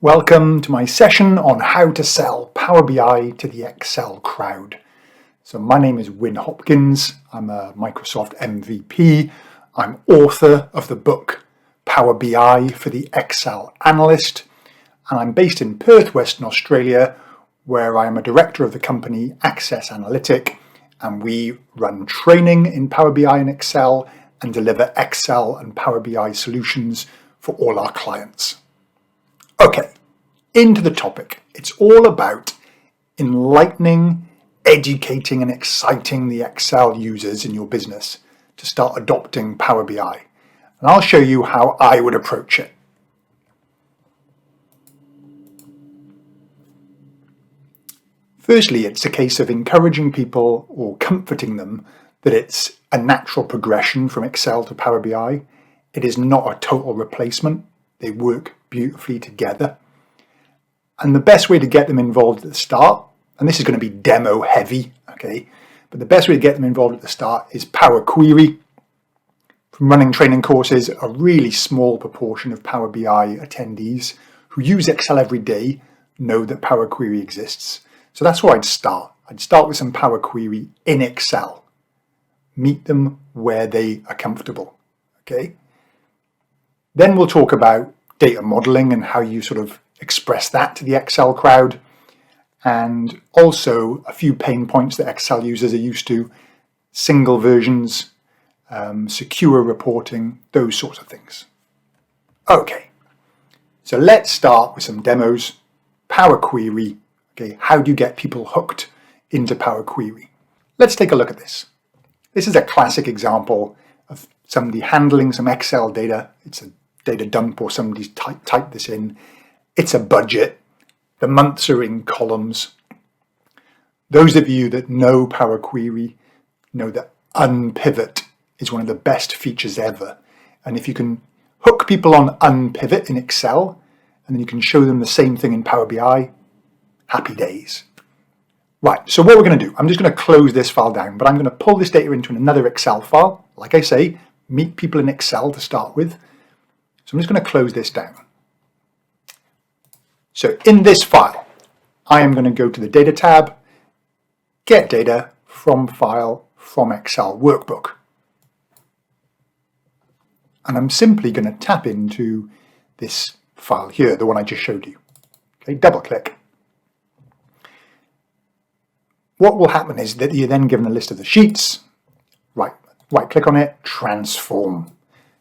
Welcome to my session on how to sell Power BI to the Excel crowd. So my name is Wyn Hopkins. I'm a Microsoft MVP. I'm author of the book Power BI for the Excel Analyst. And I'm based in Perth, Western Australia, where I'm a director of the company Access Analytic. And we run training in Power BI and Excel and deliver Excel and Power BI solutions for all our clients. Okay, into the topic. It's all about enlightening, educating and exciting the Excel users in your business to start adopting Power BI. And I'll show you how I would approach it. Firstly, it's a case of encouraging people or comforting them that it's a natural progression from Excel to Power BI. It is not a total replacement. They work beautifully together. And the best way to get them involved at the start, and this is going to be demo heavy, okay, but the best way to get them involved at the start is Power Query. From running training courses, a really small proportion of Power BI attendees who use Excel every day know that Power Query exists. So that's where I'd start. I'd start with some Power Query in Excel. Meet them where they are comfortable, okay? Then we'll talk about data modeling and how you sort of express that to the Excel crowd, and also a few pain points that Excel users are used to, single versions, secure reporting, those sorts of things. Okay, so let's start with some demos. Power Query, okay, how do you get people hooked into Power Query? Let's take a look at this. This is a classic example of somebody handling some Excel data. It's a data dump or somebody's typed this in. It's a budget. The months are in columns. Those of you that know Power Query know that unpivot is one of the best features ever. And if you can hook people on unpivot in Excel, and then you can show them the same thing in Power BI, happy days. Right, so what we're going to do, I'm just going to close this file down, but I'm going to pull this data into another Excel file. Like I say, meet people in Excel to start with. So I'm just going to close this down. So in this file, I am going to go to the Data tab, Get Data from File from Excel Workbook. And I'm simply going to tap into this file here, the one I just showed you. Okay, double click. What will happen is that you're then given a list of the sheets. Right click on it, transform.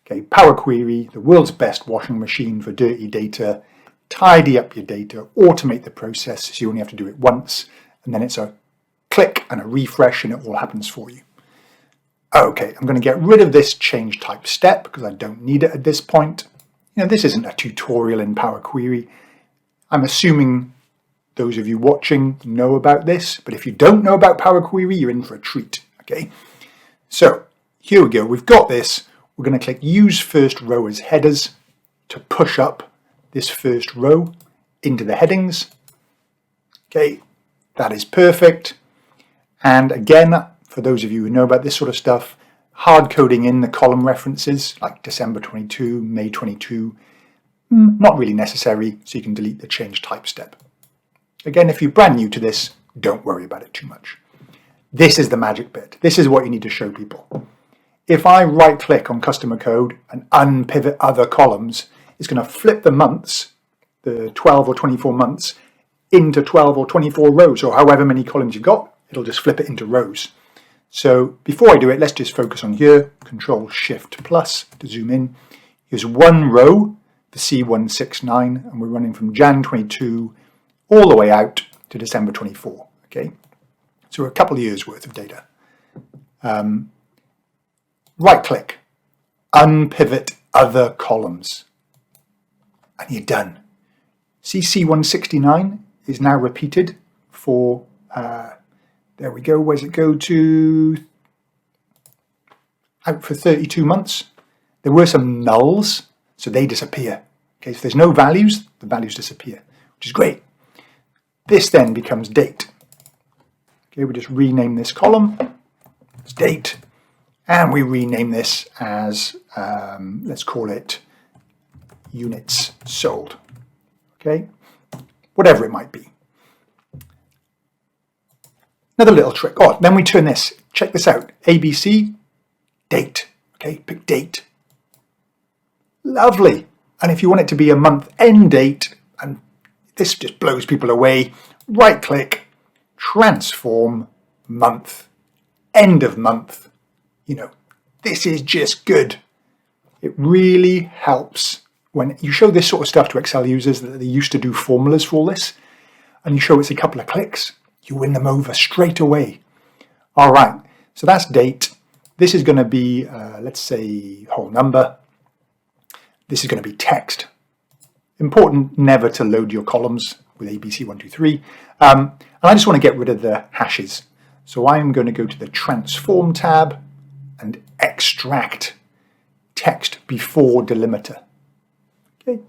Okay, Power Query, the world's best washing machine for dirty data. Tidy up your data, automate the process so you only have to do it once, and then it's a click and a refresh and it all happens for you. Okay, I'm going to get rid of this change type step because I don't need it at this point. You know, this isn't a tutorial in Power Query. I'm assuming those of you watching know about this, but if you don't know about Power Query, you're in for a treat, okay? So here we go, we've got this. We're going to click Use First Row as Headers to push up this first row into the headings. Okay, that is perfect. And again, for those of you who know about this sort of stuff, hard coding in the column references like December 22, May 22, not really necessary, so you can delete the change type step. Again, if you're brand new to this, don't worry about it too much. This is the magic bit. This is what you need to show people. If I right click on customer code and unpivot other columns, it's going to flip the months, the 12 or 24 months, into 12 or 24 rows, or however many columns you've got, it'll just flip it into rows. So before I do it, let's just focus on here, Control Shift Plus to zoom in. Here's one row, the C169, and we're running from Jan 22 all the way out to December 24, okay? So we're a couple of years worth of data. Right click, unpivot other columns, and you're done. See, C169 is now repeated for, there we go, where's it go to? Out for 32 months. There were some nulls, so they disappear. Okay, if there's no values, the values disappear, which is great. This then becomes date. Okay, we just rename this column as date. And we rename this as, let's call it units sold. okay? Whatever it might be. Another little trick. Oh, then we turn this. Check this out. ABC, date. Okay, pick date. Lovely. And if you want it to be a month end date, and this just blows people away, right click, transform month, end of month. You know, this is just good. It really helps when you show this sort of stuff to Excel users that they used to do formulas for all this, and you show it's a couple of clicks, you win them over straight away. All right, so that's date. This is going to be, let's say, whole number. This is going to be text. Important never to load your columns with ABC123. And I just want to get rid of the hashes. So I'm going to go to the Transform tab and extract text before delimiter. Okay.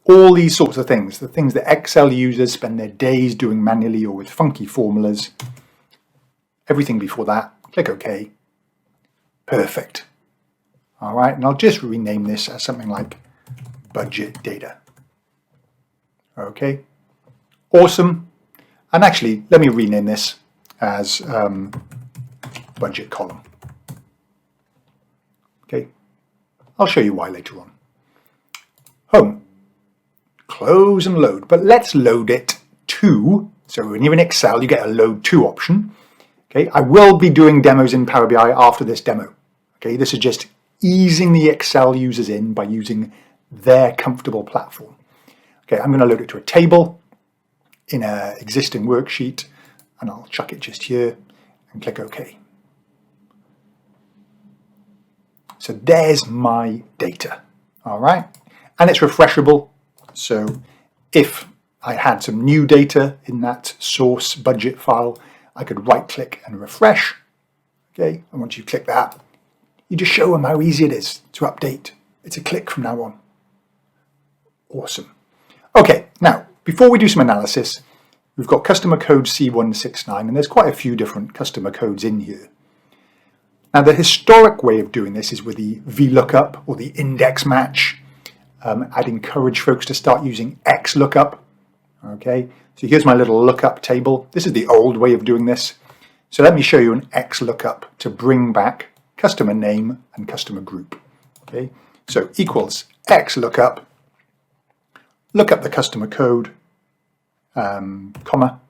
All these sorts of things, the things that Excel users spend their days doing manually or with funky formulas, everything before that, click OK. Perfect. All right, and I'll just rename this as something like budget data. Okay, awesome. And actually, let me rename this as budget column. Okay, I'll show you why later on. Home, close and load, but let's load it to, so when you're in Excel, you get a load to option. Okay, I will be doing demos in Power BI after this demo. Okay, this is just easing the Excel users in by using their comfortable platform. Okay, I'm going to load it to a table in an existing worksheet, and I'll chuck it just here and click OK. So there's my data, all right? And it's refreshable. So if I had some new data in that source budget file, I could right click and refresh. Okay, and once you click that, you just show them how easy it is to update. It's a click from now on. Awesome. Okay, now, before we do some analysis, we've got customer code C169, and there's quite a few different customer codes in here. Now, the historic way of doing this is with the VLOOKUP or the index match. I'd encourage folks to start using XLOOKUP. Okay, so here's my little lookup table. This is the old way of doing this. So let me show you an XLOOKUP to bring back customer name and customer group. Okay, so equals XLOOKUP, look up the customer code, comma,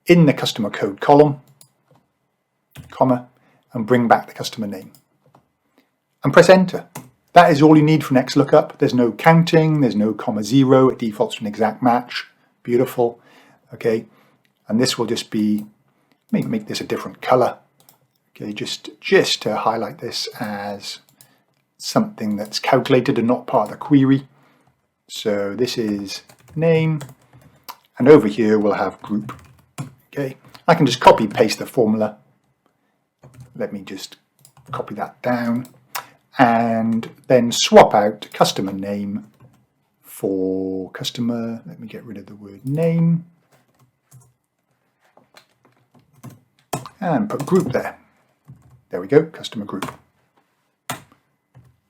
in the customer code column, comma, and bring back the customer name. And press enter. That is all you need from XLOOKUP. There's no counting, there's no comma zero, it defaults to an exact match. Beautiful. Okay, and this will just be, make this a different color. Okay, just to highlight this as something that's calculated and not part of the query. So this is name, and over here we'll have group. Okay, I can just copy paste the formula. Let me just copy that down and then swap out customer name for customer. Let me get rid of the word name and put group there. There we go, customer group.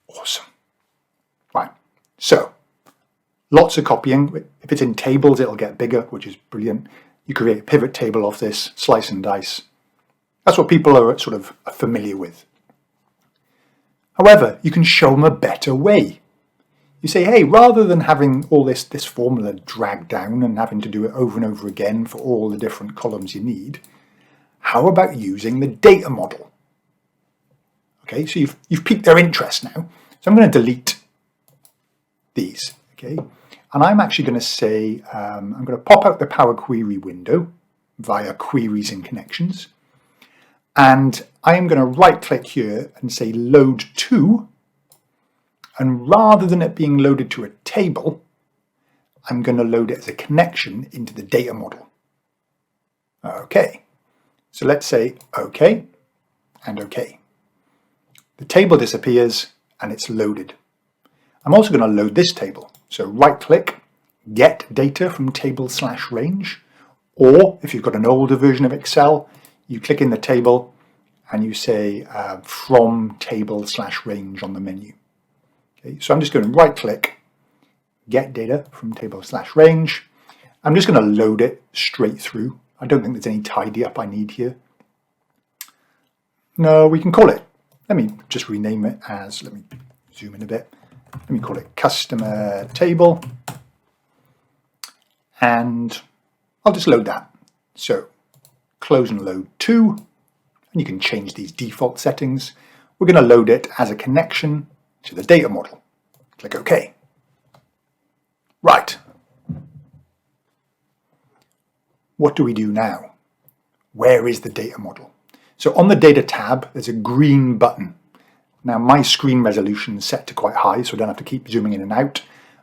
Awesome. Right, so lots of copying. If it's in tables, it'll get bigger, which is brilliant. You create a pivot table off this, slice and dice. That's what people are sort of familiar with. However, you can show them a better way. You say, hey, rather than having all this formula dragged down and having to do it over and over again for all the different columns you need, how about using the data model? Okay, so you've piqued their interest now. So I'm going to delete these, okay? And I'm actually going to say, I'm going to pop out the Power Query window via Queries and Connections. And I am going to right click here and say load to. And rather than it being loaded to a table, I'm going to load it as a connection into the data model. Okay, so let's say OK and OK. The table disappears and it's loaded. I'm also going to load this table. So right click, get data from table/range, or if you've got an older version of Excel, you click in the table and you say from table/range on the menu. Okay, so I'm just going to right click, get data from table/range. I'm just going to load it straight through. I don't think there's any tidy up I need here. No, we can call it. Let me just rename it as, let me zoom in a bit. Let me call it customer table. And I'll just load that. So close and load to, and you can change these default settings. We're going to load it as a connection to the data model. Click OK. Right. What do we do now? Where is the data model? So on the data tab, there's a green button. Now my screen resolution is set to quite high, so I don't have to keep zooming in and out,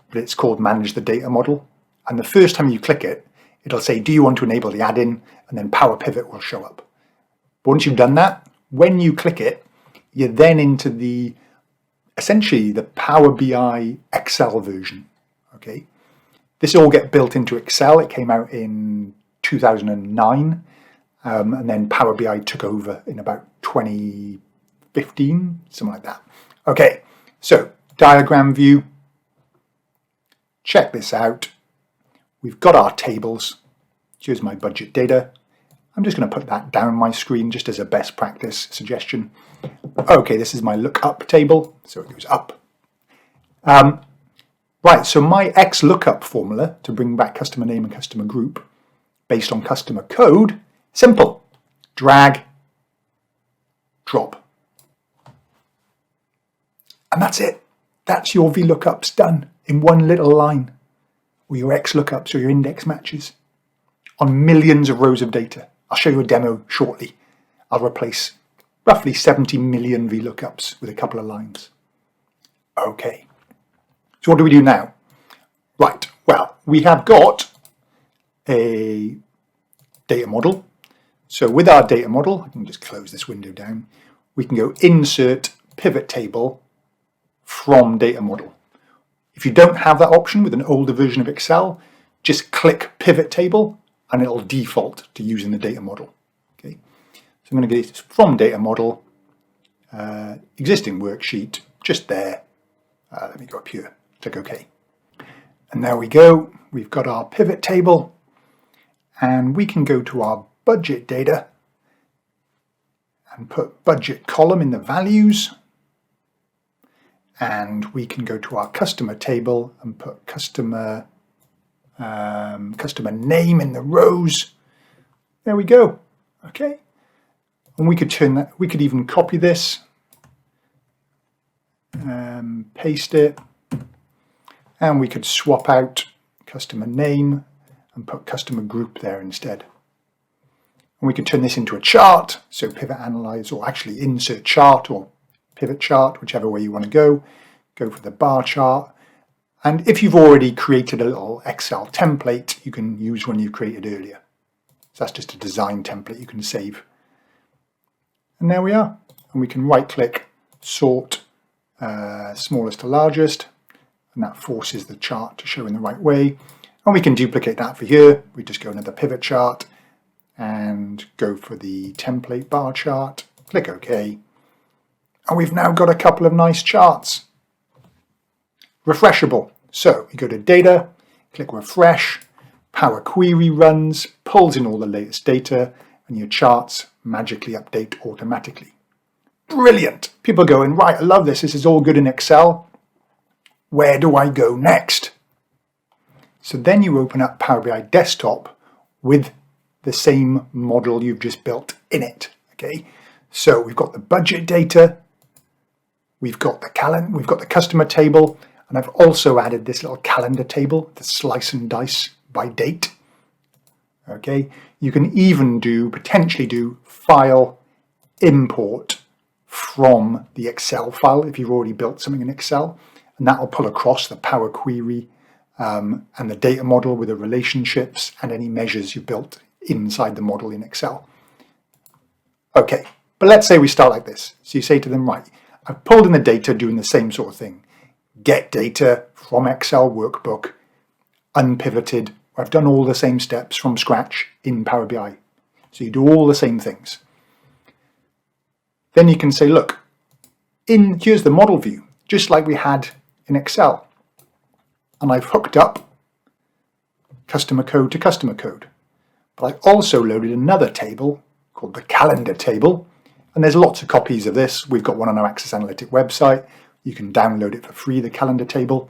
but it's called Manage the Data Model. And the first time you click it, it'll say, do you want to enable the add-in? And then Power Pivot will show up. But once you've done that, when you click it, you're then into the, essentially the Power BI Excel version, okay? This all get built into Excel. It came out in 2009, and then Power BI took over in about 2015, something like that. Okay, so diagram view. Check this out. We've got our tables. Here's my budget data. I'm just going to put that down my screen just as a best practice suggestion. Okay, this is my lookup table, so it goes up. Right, so my XLOOKUP formula to bring back customer name and customer group based on customer code, simple. Drag, drop. And that's it. That's your VLOOKUPs done in one little line, or your XLOOKUPs or your index matches on millions of rows of data. I'll show you a demo shortly. I'll replace roughly 70 million VLOOKUPs with a couple of lines. Okay. So what do we do now? Right, well, we have got a data model. So with our data model, I can just close this window down. We can go Insert Pivot Table from Data Model. If you don't have that option with an older version of Excel, just click Pivot Table and it'll default to using the data model. Okay, so I'm going to get this from Data Model, existing worksheet, just there. Let me go up here. Click OK. And there we go. We've got our pivot table and we can go to our budget data and put budget column in the values. And we can go to our customer table and put customer name in the rows. There we go. Okay. And we could turn that, we could even copy this, paste it. And we could swap out customer name and put customer group there instead. And we could turn this into a chart, so pivot analyze, or actually insert chart or pivot chart, whichever way you want to go. Go for the bar chart. And if you've already created a little Excel template, you can use one you created earlier. So that's just a design template you can save. And there we are. And we can right click, sort smallest to largest. And that forces the chart to show in the right way. And we can duplicate that for here. We just go another pivot chart and go for the template bar chart. Click OK. And we've now got a couple of nice charts. Refreshable. So you go to Data, click Refresh, Power Query runs, pulls in all the latest data, and your charts magically update automatically. Brilliant. People are going, right, I love this. This is all good in Excel. Where do I go next? So then you open up Power BI Desktop with the same model you've just built in it. Okay, so we've got the budget data, we've got the calendar, we've got the customer table, and I've also added this little calendar table, the slice and dice by date. Okay, you can even potentially do file import from the Excel file if you've already built something in Excel. And that will pull across the Power Query and the data model with the relationships and any measures you built inside the model in Excel. Okay, but let's say we start like this. So you say to them, right, I've pulled in the data doing the same sort of thing. Get data from Excel workbook, unpivoted. I've done all the same steps from scratch in Power BI. So you do all the same things. Then you can say, look, here's the model view, just like we had in Excel. and I've hooked up customer code to customer code. But I also loaded another table called the calendar table, and there's lots of copies of this. We've got one on our Access Analytic website. You can download it for free, the calendar table.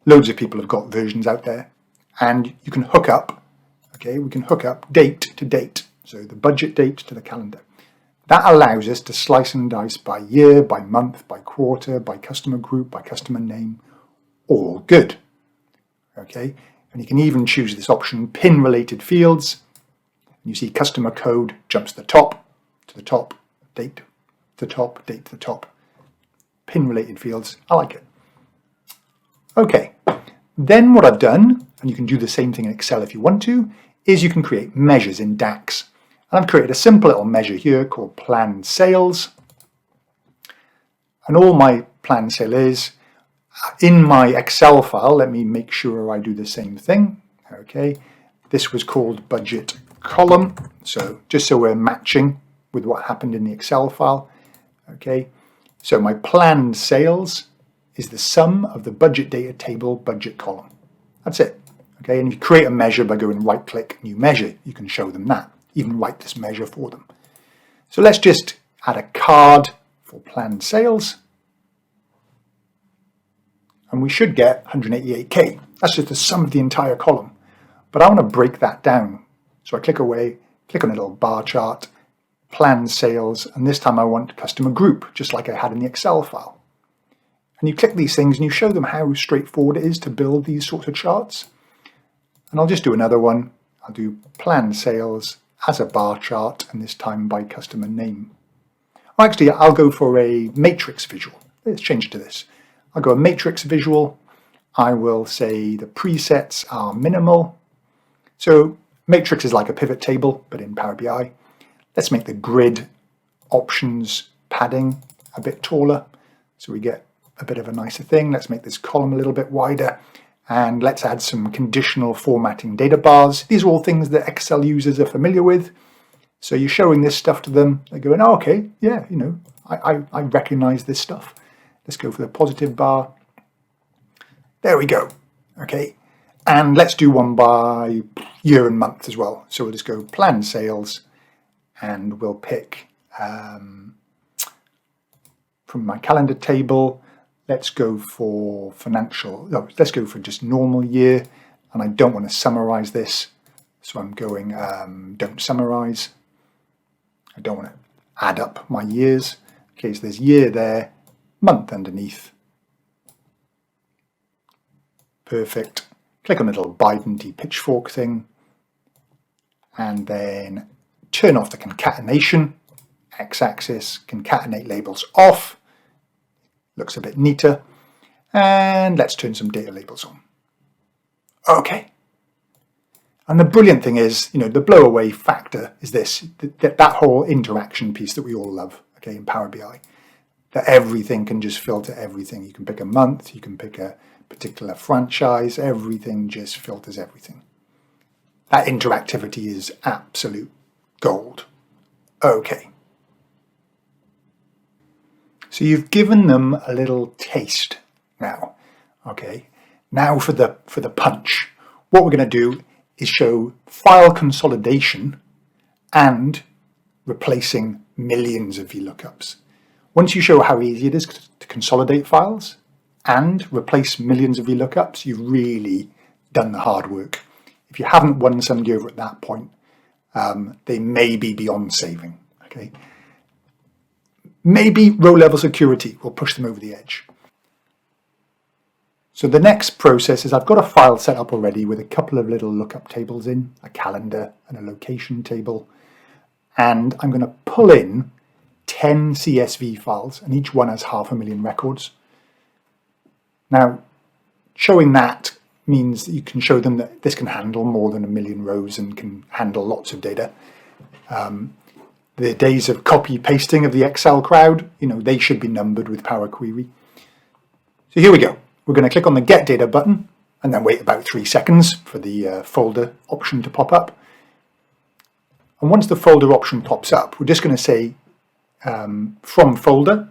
Loads of people have got versions out there, and you can hook up, okay, we can hook up date to date, so the budget date to the calendar. That allows us to slice and dice by year, by month, by quarter, by customer group, by customer name, all good, okay? And you can even choose this option, pin related fields. You see customer code jumps to the top, date to the top, date to the top. Pin related fields, I like it. Okay, then what I've done, and you can do the same thing in Excel if you want to, is you can create measures in DAX. And I've created a simple little measure here called planned sales. And all my planned sale is, in my Excel file, let me make sure I do the same thing. Okay, this was called budget column. So just so we're matching with what happened in the Excel file. Okay, so my planned sales is the sum of the budget data table budget column. That's it. Okay, and if you create a measure by going right click, new measure, you can show them that. Even write this measure for them. So let's just add a card for planned sales. And we should get 188k. That's just the sum of the entire column. But I want to break that down. So I click away, click on a little bar chart, planned sales, and this time I want customer group, just like I had in the Excel file. And you click these things and you show them how straightforward it is to build these sorts of charts. And I'll just do another one. I'll do planned sales as a bar chart, and this time by customer name. Well, actually, I'll go for a matrix visual. Let's change to this. I'll go a matrix visual. I will say the presets are minimal. So matrix is like a pivot table, but in Power BI. Let's make the grid options padding a bit taller, so we get a bit of a nicer thing. Let's make this column a little bit wider, and let's add some conditional formatting data bars. These are all things that Excel users are familiar with. So you're showing this stuff to them. They're going, oh, okay, yeah, you know, I recognize this stuff. Let's go for the positive bar. There we go. Okay, and let's do one by year and month as well. So we'll just go planned sales, and we'll pick from my calendar table. Let's go for financial, no, let's go for just normal year. And I don't want to summarize this. So I'm going, don't summarize. I don't want to add up my years. Okay, so there's year there, month underneath. Perfect. Click on the little Biden pitchfork thing. And then turn off the concatenation. X-axis, concatenate labels off. Looks a bit neater. And let's turn some data labels on. Okay. And the brilliant thing is, you know, the blow away factor is this, that whole interaction piece that we all love, okay, in Power BI. That everything can just filter everything. You can pick a month, you can pick a particular franchise, everything just filters everything. That interactivity is absolute gold. Okay. So you've given them a little taste now, okay? Now for the punch. What we're going to do is show file consolidation and replacing millions of VLOOKUPs. Once you show how easy it is to consolidate files and replace millions of VLOOKUPs, you've really done the hard work. If you haven't won somebody over at that point, they may be beyond saving, okay? Maybe row-level security will push them over the edge. So the next process is I've got a file set up already with a couple of little lookup tables in, a calendar and a location table. And I'm going to pull in 10 CSV files, and each one has 500,000 records. Now, showing that means that you can show them that this can handle more than 1 million rows and can handle lots of data. The days of copy pasting of the Excel crowd, you know, they should be numbered with Power Query. So here we go. We're going to click on the Get Data button and then wait about 3 seconds for the folder option to pop up. And once the folder option pops up, we're just going to say from folder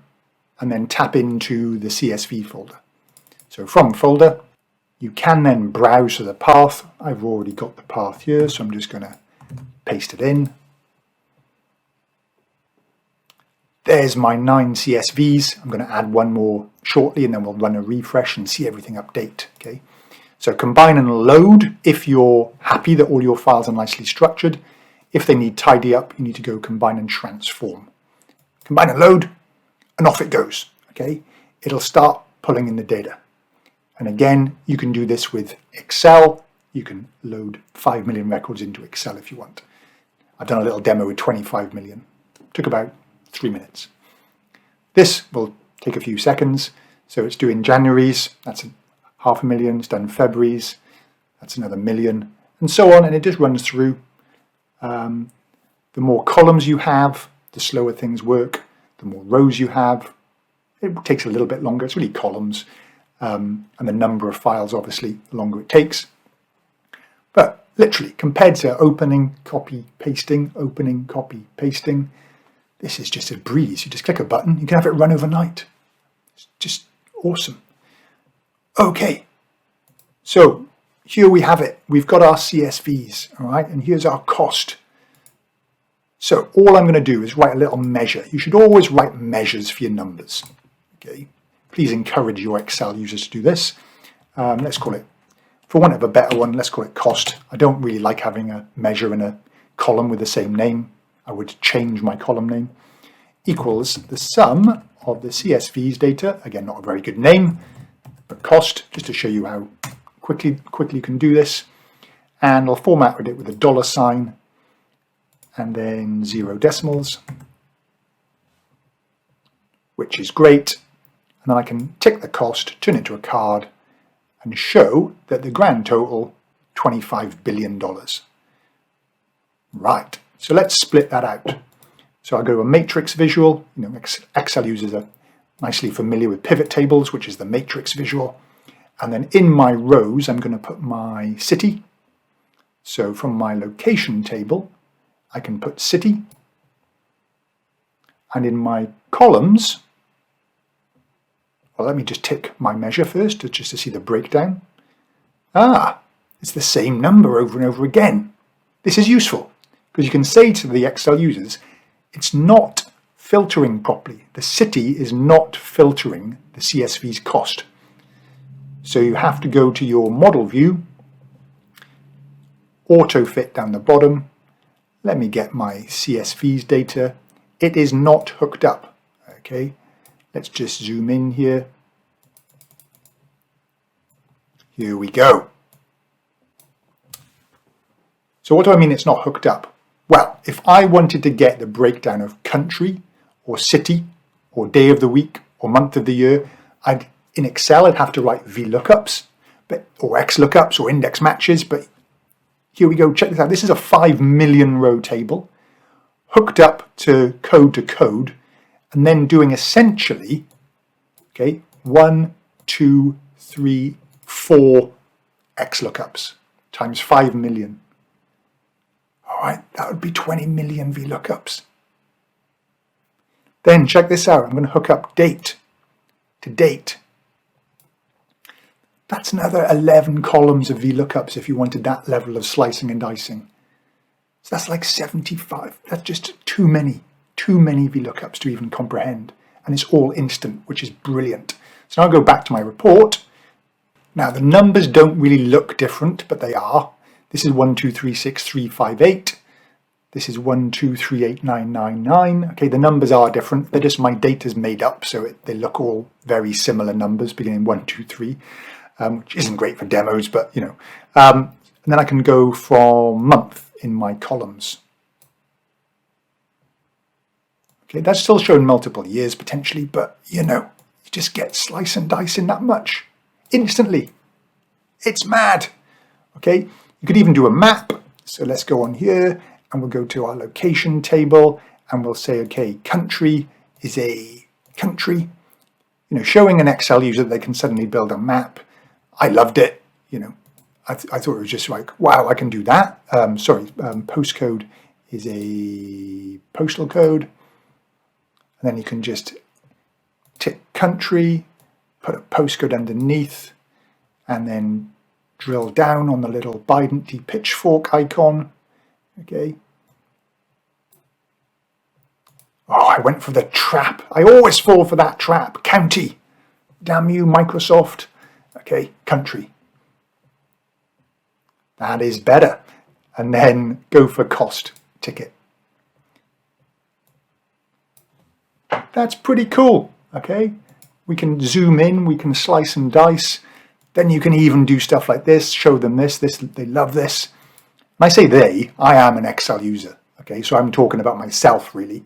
and then tap into the CSV folder. So from folder, You can then browse to the path. I've already got the path here, so I'm just going to paste it in. There's my 9 CSVs. I'm going to add one more shortly, and then we'll run a refresh and see everything update. Okay. So combine and load if you're happy that all your files are nicely structured. If they need tidy up, you need to go combine and transform. Combine and load, and off it goes. Okay. It'll start pulling in the data. And again, you can do this with Excel. You can load 5 million records into Excel if you want. I've done a little demo with 25 million. Took about 3 minutes. This will take a few seconds. So it's doing January's, that's 500,000. It's done February's, that's another 1 million, and so on. And it just runs through. The more columns you have, the slower things work. The more rows you have, it takes a little bit longer. It's really columns. And the number of files, obviously, the longer it takes. But literally, compared to opening, copy, pasting, opening, copy, pasting, this is just a breeze. You just click a button, you can have it run overnight. It's just awesome. Okay, so here we have it. We've got our CSVs, all right, and here's our cost. So all I'm going to do is write a little measure. You should always write measures for your numbers. Okay, please encourage your Excel users to do this. Let's call it, for want of a better one, let's call it cost. I don't really like having a measure in a column with the same name. I would change my column name. Equals the sum of the CSV's data. Again, not a very good name, but cost, just to show you how quickly you can do this. And I'll format it with a $sign and then 0 decimals, which is great. And then I can tick the cost, turn it to a card, and show that the grand total, $25 billion. Right, so let's split that out. So I go to a matrix visual. You know, Excel users are nicely familiar with pivot tables, which is the matrix visual. And then in my rows, I'm going to put my city. So from my location table, I can put city. And in my columns, well, let me just tick my measure first, just to see the breakdown. It's the same number over and over again. This is useful, because you can say to the Excel users, it's not filtering properly. The city is not filtering the CSV's cost. So you have to go to your model view, auto fit down the bottom. Let me get my CSV's data. It is not hooked up. Okay, let's just zoom in here. Here we go. So what do I mean it's not hooked up? Well, if I wanted to get the breakdown of country or city or day of the week or month of the year, in Excel I'd have to write VLOOKUPs or XLOOKUPs or index matches. But here we go, check this out. This is a 5 million row table hooked up to code, and then doing essentially, okay, 1, 2, 3, 4 XLOOKUPs times 5 million. All right, that would be 20 million VLOOKUPs. Then check this out. I'm going to hook up date to date. That's another 11 columns of VLOOKUPs if you wanted that level of slicing and dicing. So that's like 75. That's just too many VLOOKUPs to even comprehend. And it's all instant, which is brilliant. So now I'll go back to my report. Now the numbers don't really look different, but they are. This is 1, 2, 3, 6, 3, 5, 8. This is 1, 2, 3, 8, 9, 9, 9. Okay, the numbers are different. They're just my data's made up, so they look all very similar numbers, beginning 1, 2, 3, which isn't great for demos, but you know. And then I can go from month in my columns. Okay, that's still showing multiple years potentially, but you know, you just get slice and dice in that much instantly. It's mad. Okay. You could even do a map. So let's go on here and we'll go to our location table and we'll say, okay, country is a country, you know, showing an Excel user that they can suddenly build a map. I loved it. You know, I thought it was just like, wow, I can do that. Postcode is a postal code. And then you can just tick country, put a postcode underneath, and then drill down on the little bidenty pitchfork icon. Okay. Oh, I went for the trap. I always fall for that trap. County. Damn you, Microsoft. Okay, country. That is better. And then go for cost ticket. That's pretty cool. Okay. We can zoom in, we can slice and dice. Then you can even do stuff like this, show them this, they love this. When I say they, I am an Excel user. Okay, so I'm talking about myself really.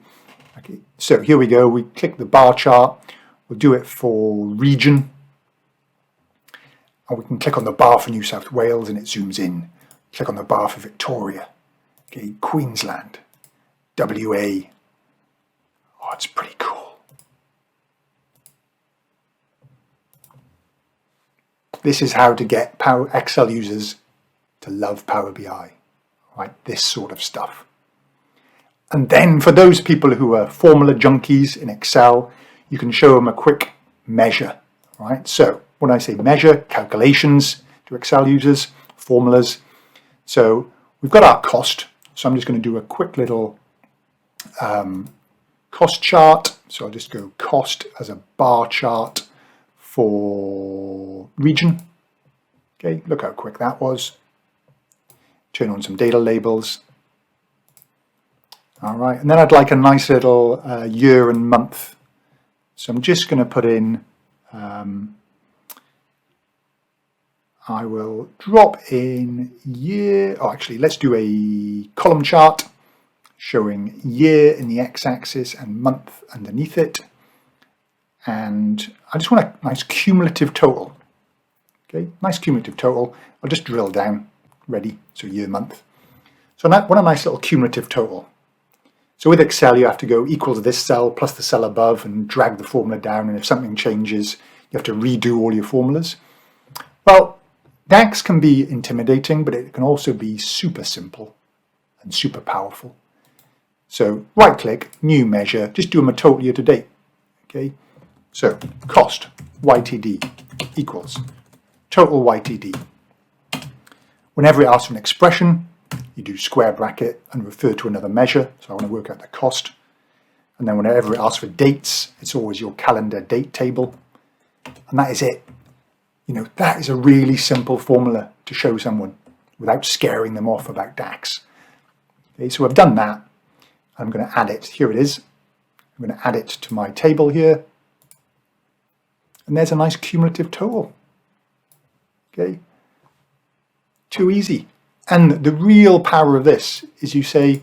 Okay, so here we go, we click the bar chart, we'll do it for region. And we can click on the bar for New South Wales and it zooms in. Click on the bar for Victoria. Okay, Queensland, WA. Oh, it's pretty cool. This is how to get Excel users to love Power BI, right? This sort of stuff. And then for those people who are formula junkies in Excel, you can show them a quick measure, right? So when I say measure, calculations to Excel users, formulas. So we've got our cost. So I'm just going to do a quick little cost chart. So I'll just go cost as a bar chart for region. Okay, look how quick that was. Turn on some data labels. All right, and then I'd like a nice little year and month. So I'm just going to put in, I will drop in year, oh actually let's do a column chart showing year in the x-axis and month underneath it. And I just want a nice cumulative total. Okay, nice cumulative total. I'll just drill down, ready, so year, month. So I want a nice little cumulative total. So with Excel, you have to go equals this cell plus the cell above and drag the formula down. And if something changes, you have to redo all your formulas. Well, DAX can be intimidating, but it can also be super simple and super powerful. So right click, new measure, just do them a total year to date. Okay. So cost YTD equals total YTD. Whenever it asks for an expression, you do square bracket and refer to another measure. So I want to work out the cost. And then whenever it asks for dates, it's always your calendar date table. And that is it. You know, that is a really simple formula to show someone without scaring them off about DAX. Okay, so I've done that. I'm going to add it. Here it is. I'm going to add it to my table here. And there's a nice cumulative total. Okay. Too easy. And the real power of this is you say,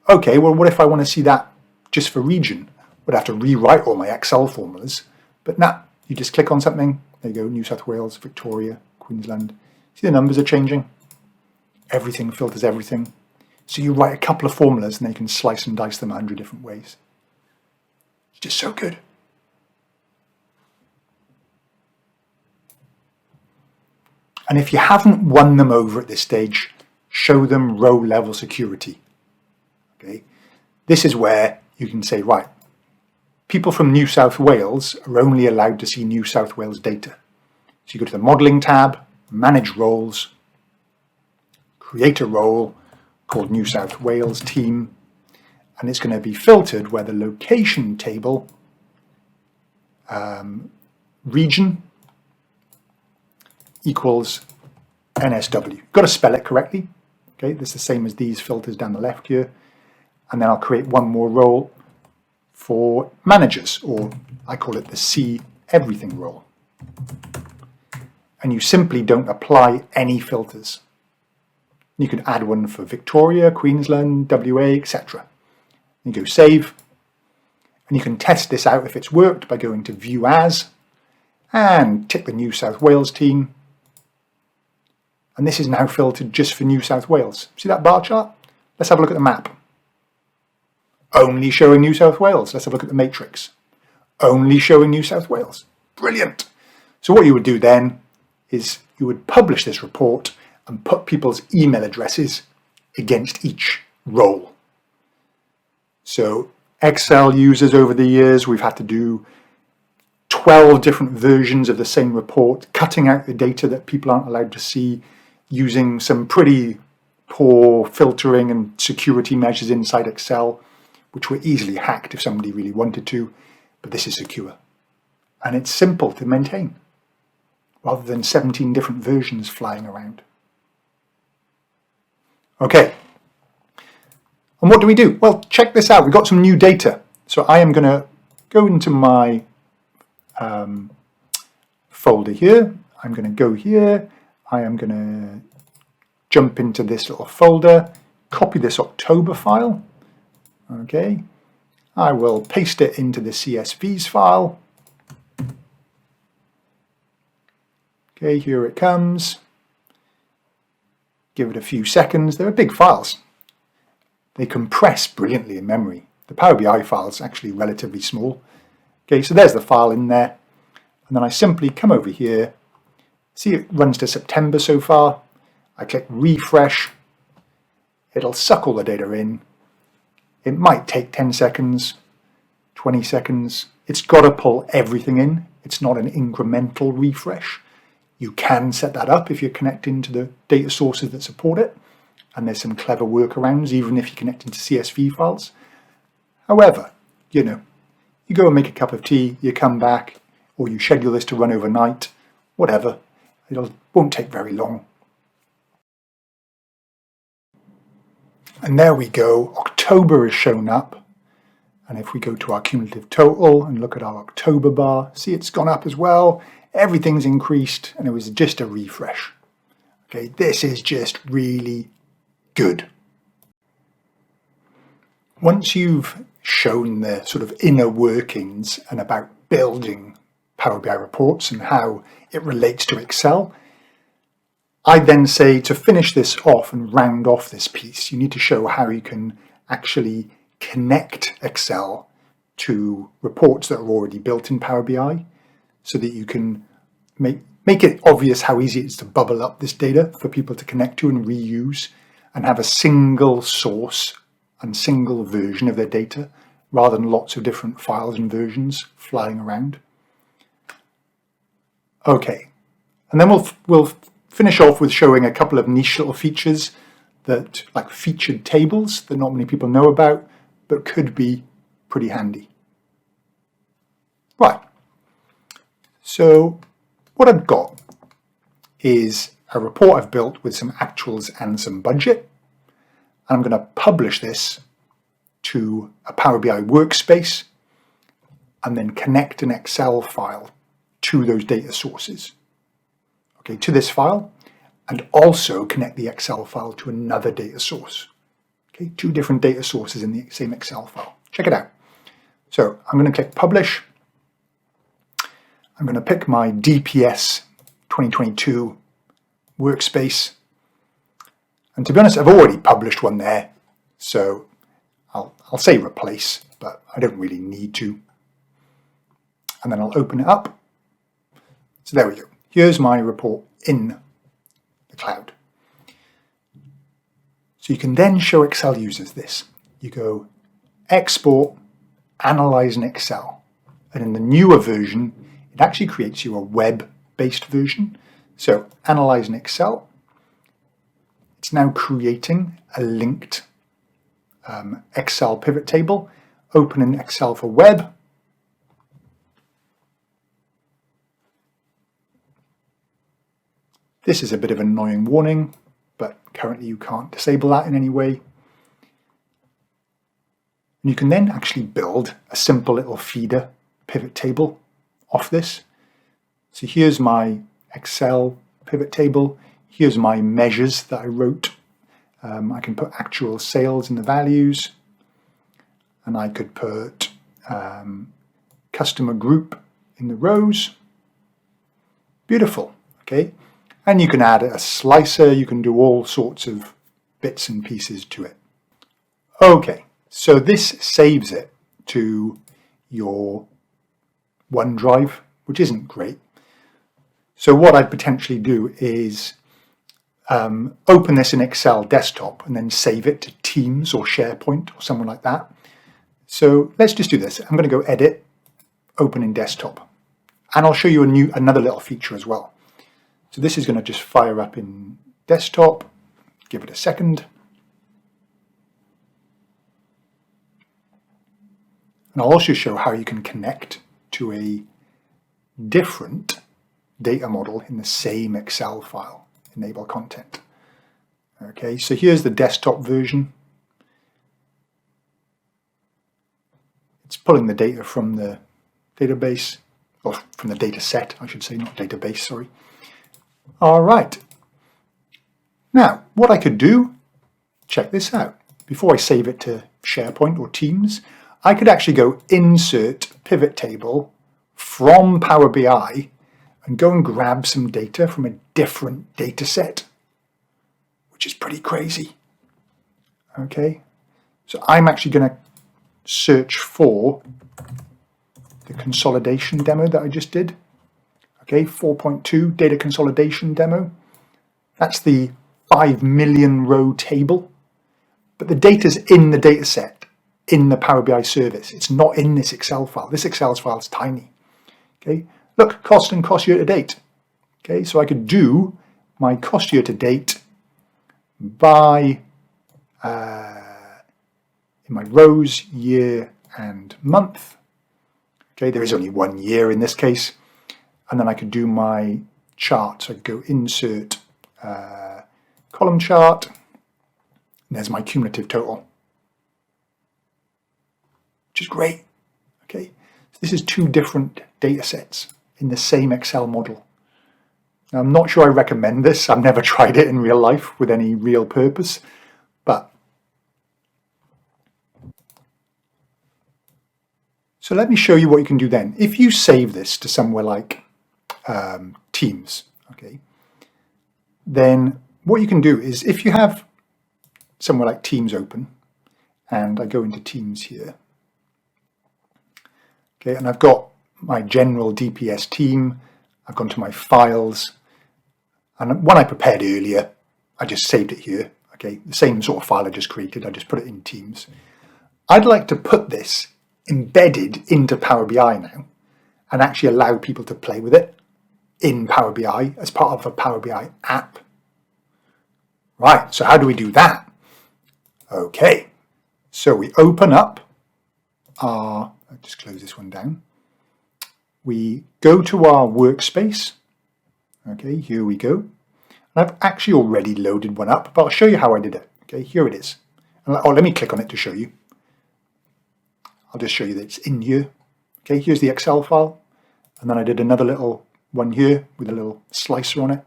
okay, well, what if I want to see that just for region? Would have to rewrite all my Excel formulas. But nah, you just click on something. There you go, New South Wales, Victoria, Queensland. See the numbers are changing? Everything filters everything. So you write a couple of formulas and then you can slice and dice them 100 different ways. It's just so good. And if you haven't won them over at this stage, show them row level security. Okay, this is where you can say, right, people from New South Wales are only allowed to see New South Wales data. So you go to the modeling tab, manage roles, create a role called New South Wales team, and it's going to be filtered where the location table region equals NSW. Got to spell it correctly. Okay, that's the same as these filters down the left here. And then I'll create one more role for managers, or I call it the see everything role. And you simply don't apply any filters. You can add one for Victoria, Queensland, WA, etc. You go save, and you can test this out if it's worked by going to View As and tick the New South Wales team. And this is now filtered just for New South Wales. See that bar chart? Let's have a look at the map. Only showing New South Wales. Let's have a look at the matrix. Only showing New South Wales. Brilliant. So what you would do then is you would publish this report and put people's email addresses against each role. So Excel users over the years, we've had to do 12 different versions of the same report, cutting out the data that people aren't allowed to see, using some pretty poor filtering and security measures inside Excel, which were easily hacked if somebody really wanted to, but this is secure. And it's simple to maintain, rather than 17 different versions flying around. Okay, and what do we do? Well, check this out. We've got some new data. So I am going to go into my folder here. I'm going to go here. I am going to jump into this little folder, copy this October file. Okay, I will paste it into the CSVs file. Okay, here it comes. Give it a few seconds. They're big files. They compress brilliantly in memory. The Power BI file is actually relatively small. Okay, so there's the file in there. And then I simply come over here. See, it runs to September so far. I click refresh. It'll suck all the data in. It might take 10 seconds, 20 seconds. It's got to pull everything in. It's not an incremental refresh. You can set that up if you're connecting to the data sources that support it. And there's some clever workarounds, even if you connect into CSV files. However, you know, you go and make a cup of tea, you come back, or you schedule this to run overnight, whatever. It won't take very long. And there we go. October has shown up. And if we go to our cumulative total and look at our October bar, see it's gone up as well. Everything's increased, and it was just a refresh. Okay, this is just really good. Once you've shown the sort of inner workings and about building Power BI reports and how it relates to Excel, I then say to finish this off and round off this piece, you need to show how you can actually connect Excel to reports that are already built in Power BI so that you can make it obvious how easy it is to bubble up this data for people to connect to and reuse and have a single source and single version of their data rather than lots of different files and versions flying around. Okay, and then we'll finish off with showing a couple of niche little features that, like featured tables that not many people know about, but could be pretty handy. Right, so what I've got is a report I've built with some actuals and some budget. I'm going to publish this to a Power BI workspace and then connect an Excel file to those data sources. Okay, to this file, and also connect the Excel file to another data source. Okay, two different data sources in the same Excel file. Check it out. So I'm going to click publish. I'm going to pick my DPS 2022 workspace. And to be honest, I've already published one there. So I'll say replace, but I don't really need to. And then I'll open it up. So there we go. Here's my report in the cloud. So you can then show Excel users this. You go export, analyze in Excel. And in the newer version, it actually creates you a web-based version. So analyze in Excel. It's now creating a linked Excel pivot table. Open in Excel for web. This is a bit of an annoying warning, but currently you can't disable that in any way. And you can then actually build a simple little feeder pivot table off this. So here's my Excel pivot table. Here's my measures that I wrote. I can put actual sales in the values, and I could put customer group in the rows. Beautiful, okay? And you can add a slicer, you can do all sorts of bits and pieces to it. Okay, so this saves it to your OneDrive, which isn't great. So what I'd potentially do is open this in Excel desktop and then save it to Teams or SharePoint or somewhere like that. So let's just do this. I'm going to go edit, open in desktop. And I'll show you another little feature as well. So this is going to just fire up in desktop. Give it a second. And I'll also show how you can connect to a different data model in the same Excel file, enable content. Okay, so here's the desktop version. It's pulling the data from the database, or from the data set, I should say, not database, sorry. All right. Now, what I could do, check this out. Before I save it to SharePoint or Teams, I could actually go insert pivot table from Power BI and go and grab some data from a different data set, which is pretty crazy. Okay, so I'm actually going to search for the consolidation demo that I just did. Okay, 4.2 data consolidation demo. That's the 5 million row table, but the data's in the data set, in the Power BI service. It's not in this Excel file. This Excel file is tiny. Okay, look, cost and cost year to date. Okay, so I could do my cost year to date by in my rows, year and month. Okay, there is only 1 year in this case. And then I could do my chart. So I'd go insert column chart. And there's my cumulative total, which is great. Okay, so this is 2 different data sets in the same Excel model. Now, I'm not sure I recommend this. I've never tried it in real life with any real purpose, but so let me show you what you can do then. If you save this to somewhere like Teams, okay, then what you can do is, if you have somewhere like Teams open, and I go into Teams here, okay, and I've got my general DPS team, I've gone to my files, and one I prepared earlier, I just saved it here, okay, the same sort of file I just created, I just put it in Teams. I'd like to put this embedded into Power BI now, and actually allow people to play with it in Power BI as part of a Power BI app. Right, so how do we do that? Okay, so we open up our, I'll just close this one down. We go to our workspace. Okay, here we go. And I've actually already loaded one up, but I'll show you how I did it. Okay, here it is. And, let me click on it to show you. I'll just show you that it's in here. Okay, here's the Excel file. And then I did another little one here with a little slicer on it.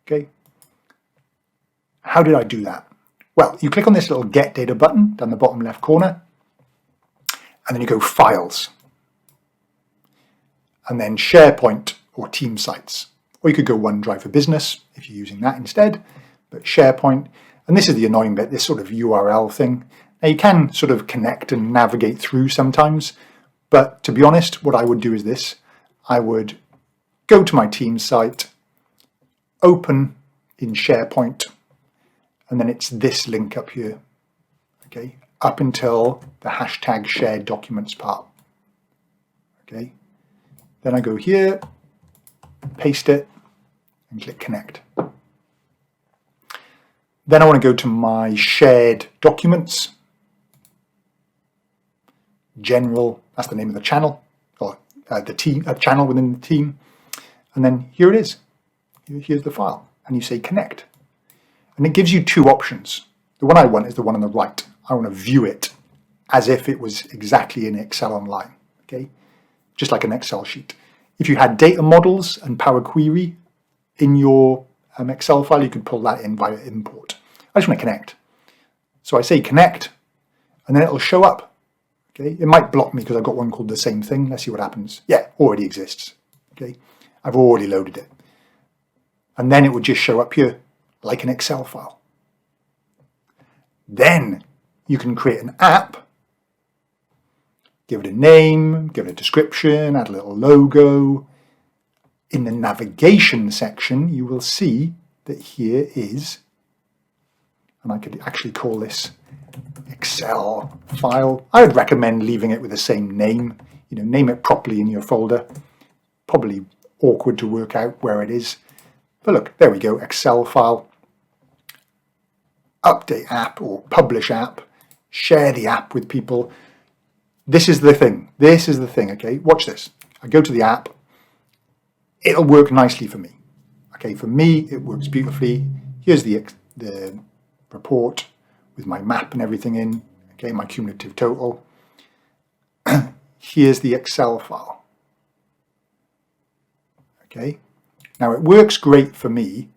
Okay. How did I do that? Well, you click on this little Get Data button down the bottom left corner, and then you go Files, and then SharePoint or Team Sites. Or you could go OneDrive for Business if you're using that instead, but SharePoint. And this is the annoying bit, this sort of URL thing. Now you can sort of connect and navigate through sometimes, but to be honest, what I would do is this. I would go to my team site, open in SharePoint, and then it's this link up here, okay, up until the hashtag shared documents part, okay. Then I go here, paste it, and click connect. Then I want to go to my shared documents, general, that's the name of the channel, or the team, a channel within the team. And then here it is. Here's the file. And you say connect. And it gives you 2 options. The one I want is the one on the right. I want to view it as if it was exactly in Excel Online. Okay, just like an Excel sheet. If you had data models and Power Query in your Excel file, you could pull that in via import. I just want to connect. So I say connect, and then it'll show up. Okay, it might block me because I've got one called the same thing. Let's see what happens. Yeah, already exists. Okay, I've already loaded it. And then it would just show up here like an Excel file. Then you can create an app, give it a name, give it a description, add a little logo. In the navigation section, you will see that here is, and I could actually call this Excel file. I would recommend leaving it with the same name. You know, name it properly in your folder. probably awkward to work out where it is. But look, there we go, Excel file, update app or publish app, share the app with people. This is the thing, okay? Watch this. I go to the app, it'll work nicely for me. Okay, for me, it works beautifully. Here's the report with my map and everything in, okay, my cumulative total. Here's the Excel file. Okay, now it works great for me.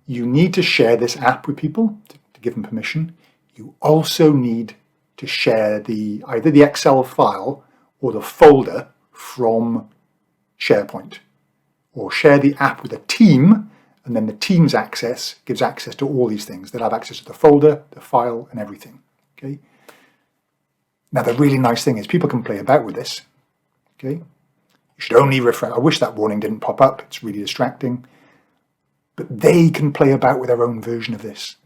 You need to share this app with people to give them permission. You also need to share either the Excel file or the folder from SharePoint, or share the app with a team, and then the team's access gives access to all these things. They'll have access to the folder, the file, and everything. Okay. Now the really nice thing is people can play about with this. Okay. You should only refresh. I wish that warning didn't pop up. It's really distracting. But they can play about with their own version of this.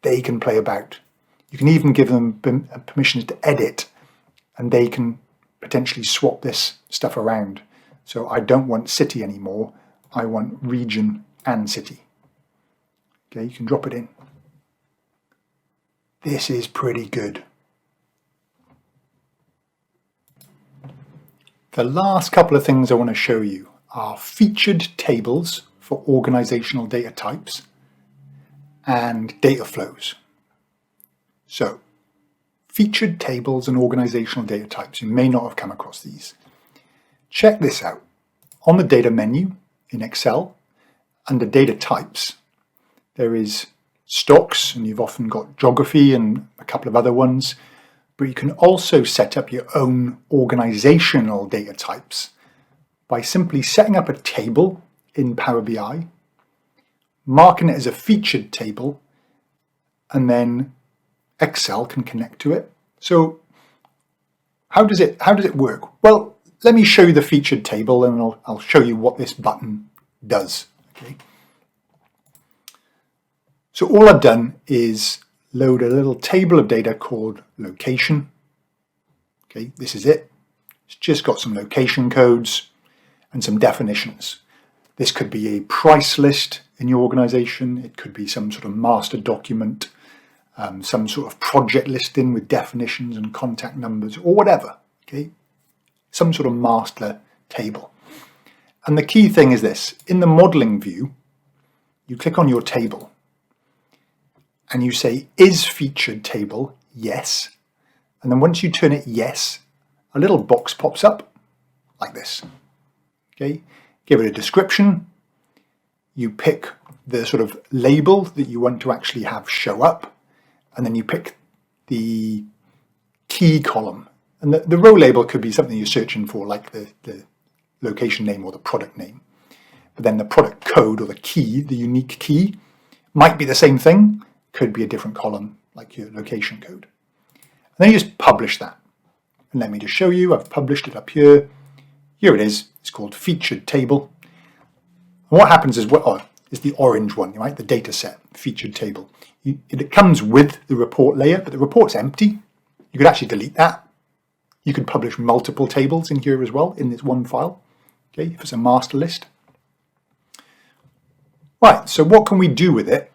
They can play about. You can even give them permissions to edit, and they can potentially swap this stuff around. So I don't want city anymore. I want region and city. Okay, you can drop it in. This is pretty good. The last couple of things I want to show you are featured tables for organizational data types and data flows. So, featured tables and organizational data types. You may not have come across these. Check this out. On the data menu in Excel, under data types, there is stocks, and you've often got geography and a couple of other ones, but you can also set up your own organizational data types by simply setting up a table in Power BI, marking it as a featured table, and then Excel can connect to it. So how does it work? Well, let me show you the featured table, and I'll show you what this button does. Okay. So all I've done is load a little table of data called location. Okay, this is it. It's just got some location codes and some definitions. This could be a price list in your organization. It could be some sort of master document, some sort of project listing with definitions and contact numbers or whatever. Okay, some sort of master table. And the key thing is this: in the modeling view, you click on your table and you say, is featured table yes? And then once you turn it yes, a little box pops up like this. Okay, give it a description. You pick the sort of label that you want to actually have show up, and then you pick the key column. And the row label could be something you're searching for, like the location name or the product name. But then the product code or the key, the unique key, might be the same thing, could be a different column, like your location code. And then you just publish that. And let me just show you, I've published it up here. Here it is, it's called featured table. And what happens is, is the orange one, right? The data set, featured table. It comes with the report layer, but the report's empty. You could actually delete that. You could publish multiple tables in here as well, in this one file, okay, if it's a master list. Right, so what can we do with it?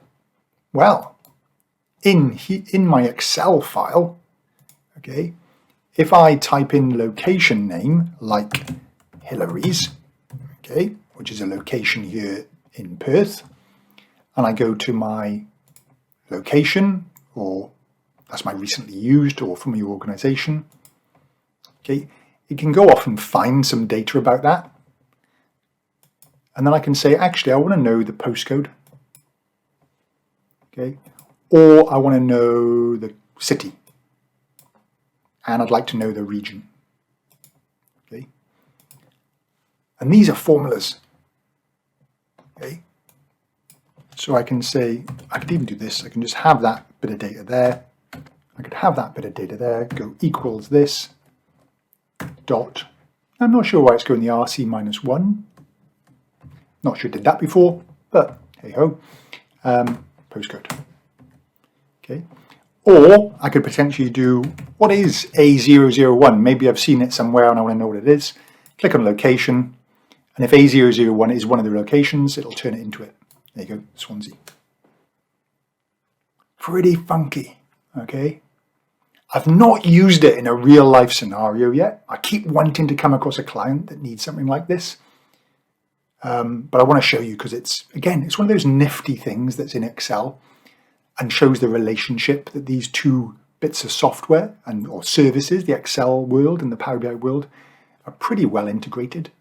Well, in my Excel file, okay, if I type in location name, like Hillary's, okay, which is a location here in Perth, and I go to my location, or that's my recently used or from your organization, okay, it can go off and find some data about that. And then I can say, actually, I want to know the postcode, okay, or I want to know the city, and I'd like to know the region, okay. And these are formulas, okay. So I can say, I could even do this. I can just have that bit of data there. I could have that bit of data there, go equals this, dot. I'm not sure why it's going the RC minus 1. Not sure I did that before, but hey ho. Postcode. Okay. Or I could potentially do, what is A001? Maybe I've seen it somewhere and I want to know what it is. Click on location, And if A001 is one of the locations, it'll turn it into it. There you go, Swansea. Pretty funky, okay? I've not used it in a real life scenario yet. I keep wanting to come across a client that needs something like this. But I want to show you because it's one of those nifty things that's in Excel and shows the relationship that these two bits of software or services, the Excel world and the Power BI world, are pretty well integrated.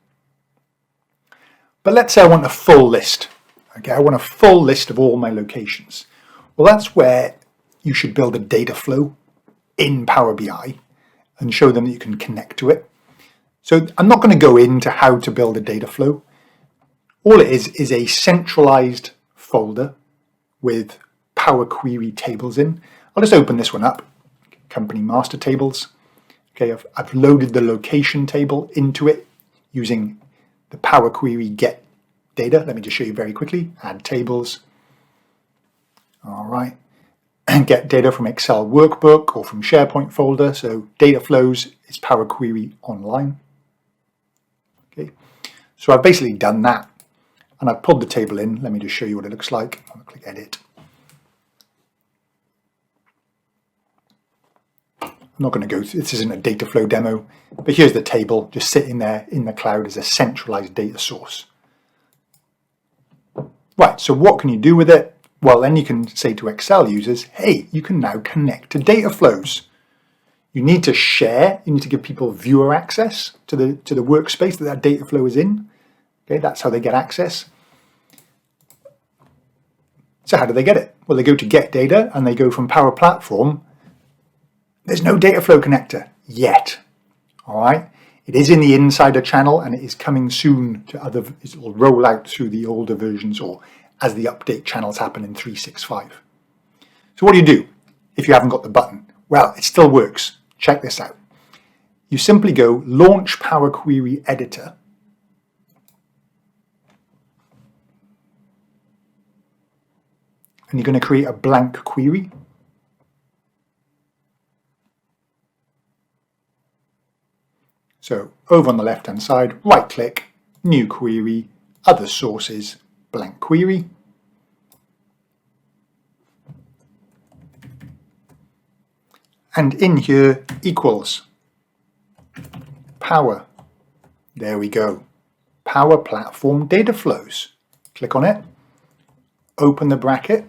But let's say I want a full list. Okay, I want a full list of all my locations. Well, that's where you should build a data flow in Power BI and show them that you can connect to it. So I'm not going to go into how to build a data flow. All it is a centralized folder with Power Query tables in. I'll just open this one up, company master tables. Okay, I've loaded the location table into it using the Power Query get data. Let me just show you very quickly. Add tables. All right. And get data from Excel workbook or from SharePoint folder. So data flows is Power Query online. Okay. So I've basically done that. And I've pulled the table in. Let me just show you what it looks like. I'll click edit. I'm not going to go through, this isn't a data flow demo, but here's the table just sitting there in the cloud as a centralized data source. Right, so what can you do with it? Well, then you can say to Excel users, hey, you can now connect to data flows. You need to share, you need to give people viewer access to the workspace that data flow is in. Okay, that's how they get access. So how do they get it? Well, they go to get data and they go from Power Platform. There's no data flow connector yet. All right. It is in the insider channel and it is coming soon to it will roll out through the older versions or as the update channels happen in 365. So what do if you haven't got the button? Well, it still works. Check this out. You simply go launch Power Query Editor. And you're going to create a blank query. So over on the left hand side, right click, new query, other sources, blank query. And in here equals Power. There we go. Power Platform Data Flows. Click on it, open the bracket.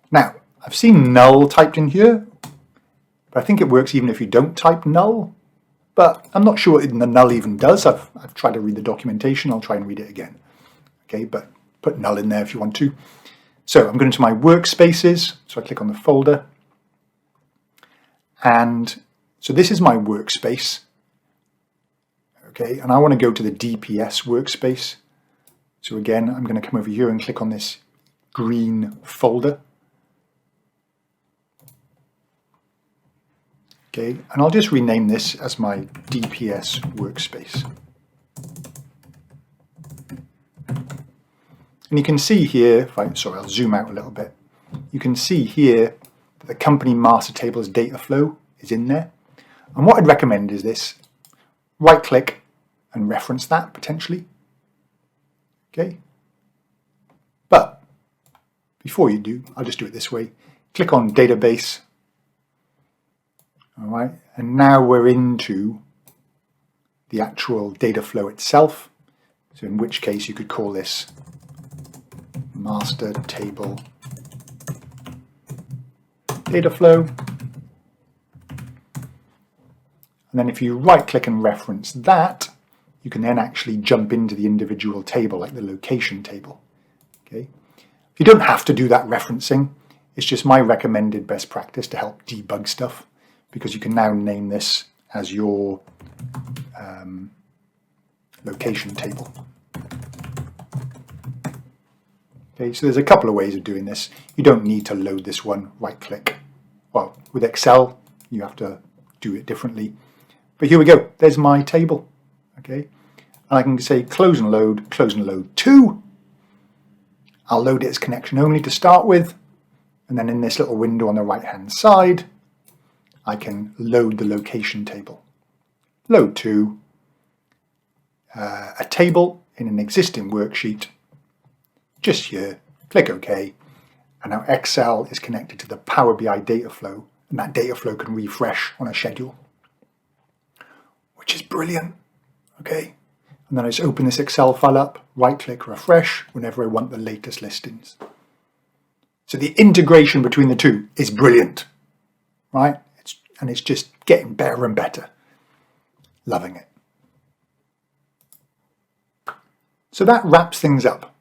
Now, I've seen null typed in here, but I think it works even if you don't type null. But I'm not sure what the null even does. I've tried to read the documentation. I'll try and read it again. Okay, but put null in there if you want to. So I'm going to my workspaces. So I click on the folder. And so this is my workspace. Okay, and I want to go to the DPS workspace. So again, I'm going to come over here and click on this green folder. Okay, and I'll just rename this as my DPS workspace. And you can see here, I'll zoom out a little bit. You can see here that the company master tables data flow is in there. And what I'd recommend is this, right click and reference that potentially. Okay. But before you do, I'll just do it this way. Click on database. All right, and now we're into the actual data flow itself. So in which case you could call this master table data flow. And then if you right click and reference that, you can then actually jump into the individual table, like the location table. Okay. You don't have to do that referencing. It's just my recommended best practice to help debug stuff, because you can now name this as your location table. Okay, so there's a couple of ways of doing this. You don't need to load this one, right click. Well, with Excel, you have to do it differently. But here we go, there's my table. Okay, and I can say close and load to. I'll load it as connection only to start with. And then in this little window on the right hand side, I can load the location table. Load to a table in an existing worksheet, just here, click OK, and now Excel is connected to the Power BI data flow, and that data flow can refresh on a schedule, which is brilliant. Okay, and then I just open this Excel file up, right click, refresh whenever I want the latest listings. So the integration between the two is brilliant, right? It's just getting better and better. Loving it. So that wraps things up.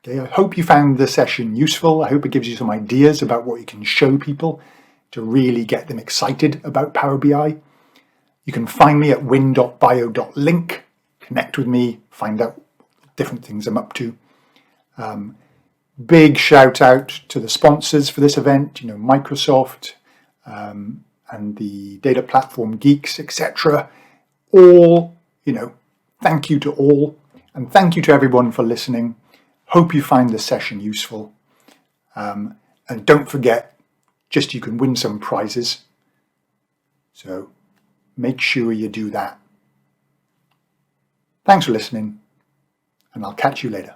Okay, I hope you found the session useful. I hope it gives you some ideas about what you can show people to really get them excited about Power BI. You can find me at wyn.bio.link, connect with me, find out different things I'm up to. Big shout out to the sponsors for this event, Microsoft and the data platform geeks, etc. All, thank you to all, and thank you to everyone for listening. Hope you find this session useful. And don't forget, you can win some prizes. So make sure you do that. Thanks for listening, and I'll catch you later.